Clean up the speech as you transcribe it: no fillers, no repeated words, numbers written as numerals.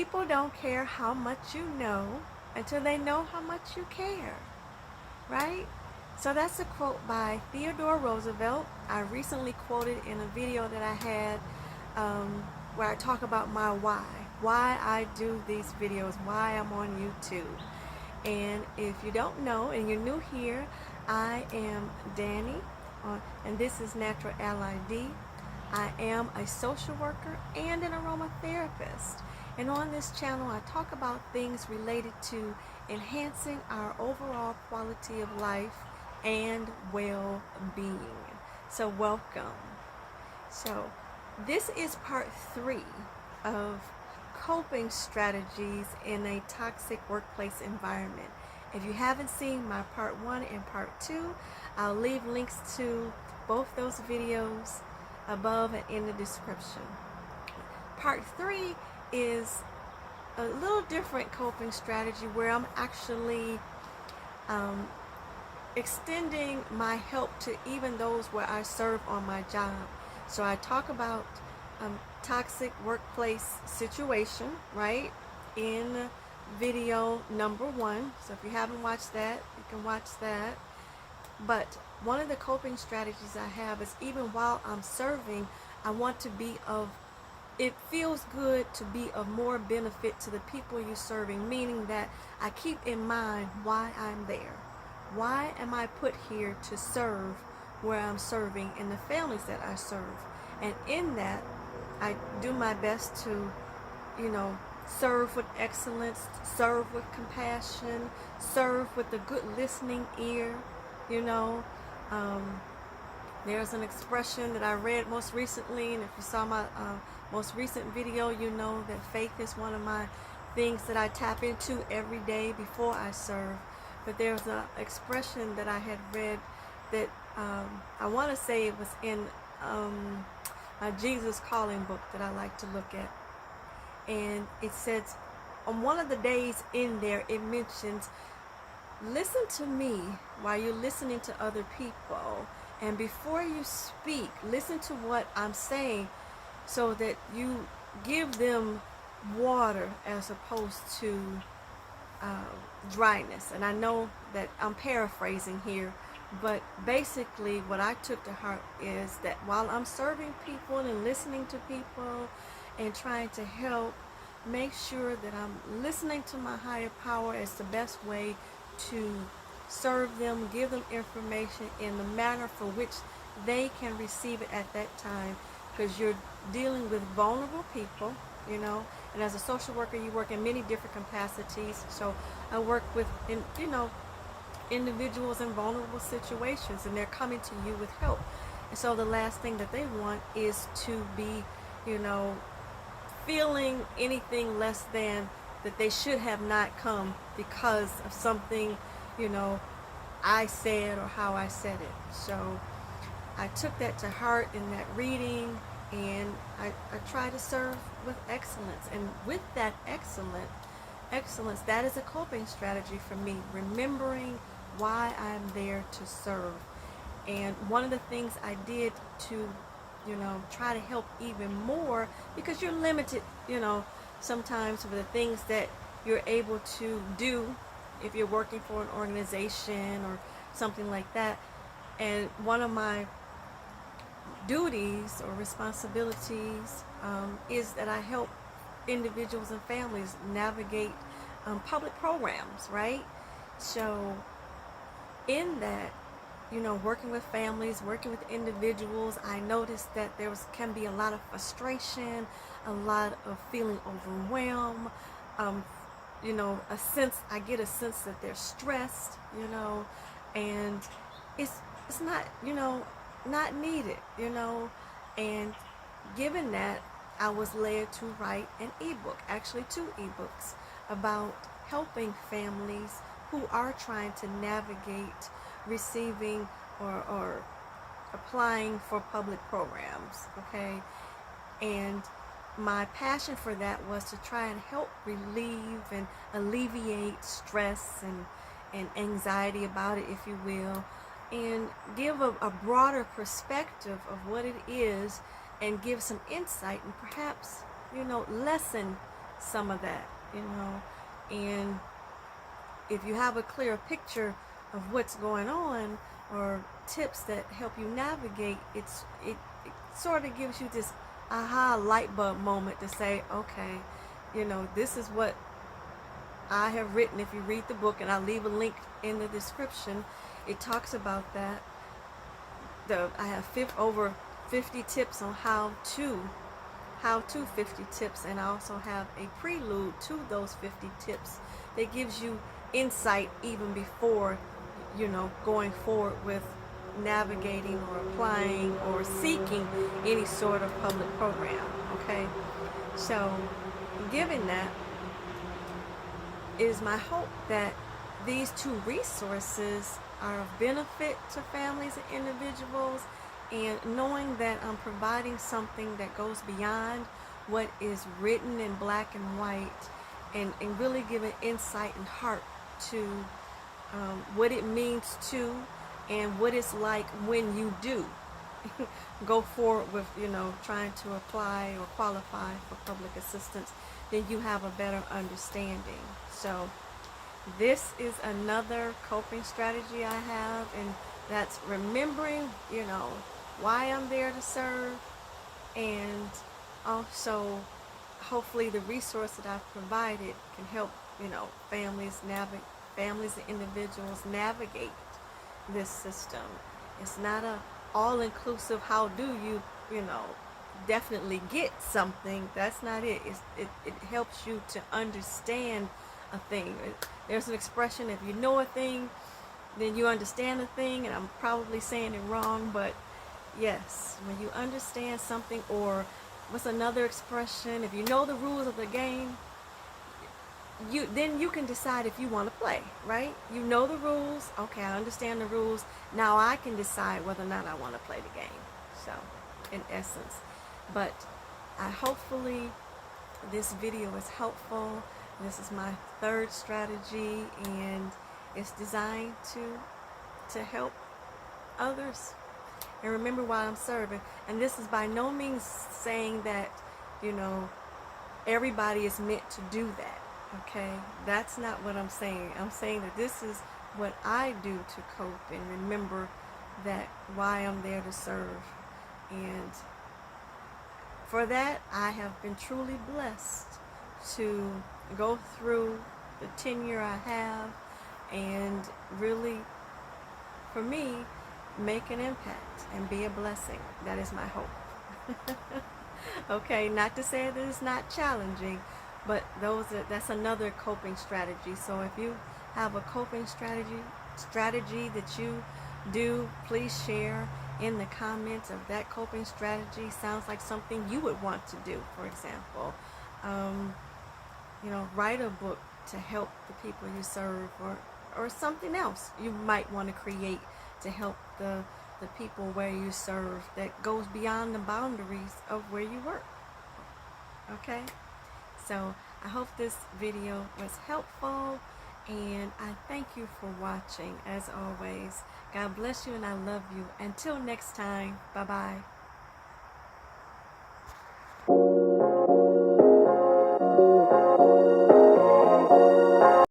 People don't care how much you know until they know how much you care, right? So that's a quote by Theodore Roosevelt. I recently quoted in a video that I had where I talk about my why I do these videos, why I'm on YouTube. And if you don't know and you're new here, I am Danny, and this is Natural Ally D. I am a social worker and an aromatherapist. And on this channel, I talk about things related to enhancing our overall quality of life and well-being. So welcome. So this is part 3 of coping strategies in a toxic workplace environment. If you haven't seen my part 1 and part 2, I'll leave links to both those videos above and in the description. Part 3 is a little different coping strategy where I'm actually extending my help to even those where I serve on my job. So I talk about toxic workplace situation, right, in video number 1. So if you haven't watched that, you can watch that. But one of the coping strategies I have is even while I'm serving, I want to be it feels good to be of more benefit to the people you're serving, meaning that I keep in mind why I'm there. Why am I put here to serve where I'm serving and the families that I serve? And in that, I do my best to, serve with excellence, serve with compassion, serve with a good listening ear. There's an expression that I read most recently, and if you saw my most recent video, you know that faith is one of my things that I tap into every day before I serve. But there's an expression that I had read that I want to say it was in my Jesus Calling book that I like to look at. And it says, on one of the days in there, it mentions, listen to me while you're listening to other people. And before you speak, listen to what I'm saying so that you give them water as opposed to dryness. And I know that I'm paraphrasing here, but basically what I took to heart is that while I'm serving people and listening to people and trying to help, make sure that I'm listening to my higher power as the best way to serve them, give them information in the manner for which they can receive it at that time, because you're dealing with vulnerable people, and as a social worker you work in many different capacities. So I work with individuals in vulnerable situations, and they're coming to you with help. And so the last thing that they want is to be feeling anything less than that they should have not come because of something I said or how I said it. So I took that to heart in that reading, and I try to serve with excellence. And with that excellence, that is a coping strategy for me, remembering why I'm there to serve. And one of the things I did to try to help even more, because you're limited sometimes with the things that you're able to do if you're working for an organization or something like that. And one of my duties or responsibilities is that I help individuals and families navigate public programs, right? So in that, working with families, working with individuals, I noticed that can be a lot of frustration, a lot of feeling overwhelmed, I get a sense that they're stressed, and it's not, not needed, and given that, I was led to write an ebook, actually 2 ebooks, about helping families who are trying to navigate receiving or applying for public programs, okay? And my passion for that was to try and help relieve and alleviate stress and anxiety about it, if you will, and give a broader perspective of what it is, and give some insight and perhaps, lessen some of that, and if you have a clear picture of what's going on, or tips that help you navigate, it sort of gives you this aha light bulb moment to say, okay, this is what I have written. If you read the book, and I'll leave a link in the description, it talks about that. I have over 50 tips on how to 50 tips, and I also have a prelude to those 50 tips that gives you insight even before going forward with navigating or applying or seeking any sort of public program. Okay, so given that, it is my hope that these two resources are of benefit to families and individuals, and knowing that I'm providing something that goes beyond what is written in black and white, and really giving insight and heart to what it means to, and what it's like when you do go forward with trying to apply or qualify for public assistance, then you have a better understanding. So this is another coping strategy I have, and that's remembering why I'm there to serve, and also hopefully the resource that I've provided can help families and individuals navigate this system. It's not a all-inclusive how do you definitely get something. That's not it. It helps you to understand a thing. There's an expression, if you know a thing, then you understand a thing, and I'm probably saying it wrong, but yes, when you understand something, or what's another expression, if you know the rules of the game, then you can decide if you want to play, right? You know the rules. Okay, I understand the rules. Now I can decide whether or not I want to play the game. So, in essence, but hopefully this video is helpful. This is my third strategy, and it's designed to help others. And remember why I'm serving. And this is by no means saying that everybody is meant to do that. Okay, that's not what I'm saying. I'm saying that this is what I do to cope, and remember that why I'm there to serve. And for that, I have been truly blessed to go through the tenure I have, and really, for me, make an impact and be a blessing. That is my hope. Okay, not to say that it's not challenging, but that's another coping strategy. So if you have a coping strategy that you do, please share in the comments of that coping strategy. Sounds like something you would want to do. For example, write a book to help the people you serve, or something else you might want to create to help the people where you serve, that goes beyond the boundaries of where you work. Okay, so I hope this video was helpful, and I thank you for watching. As always, God bless you, and I love you. Until next time, bye bye.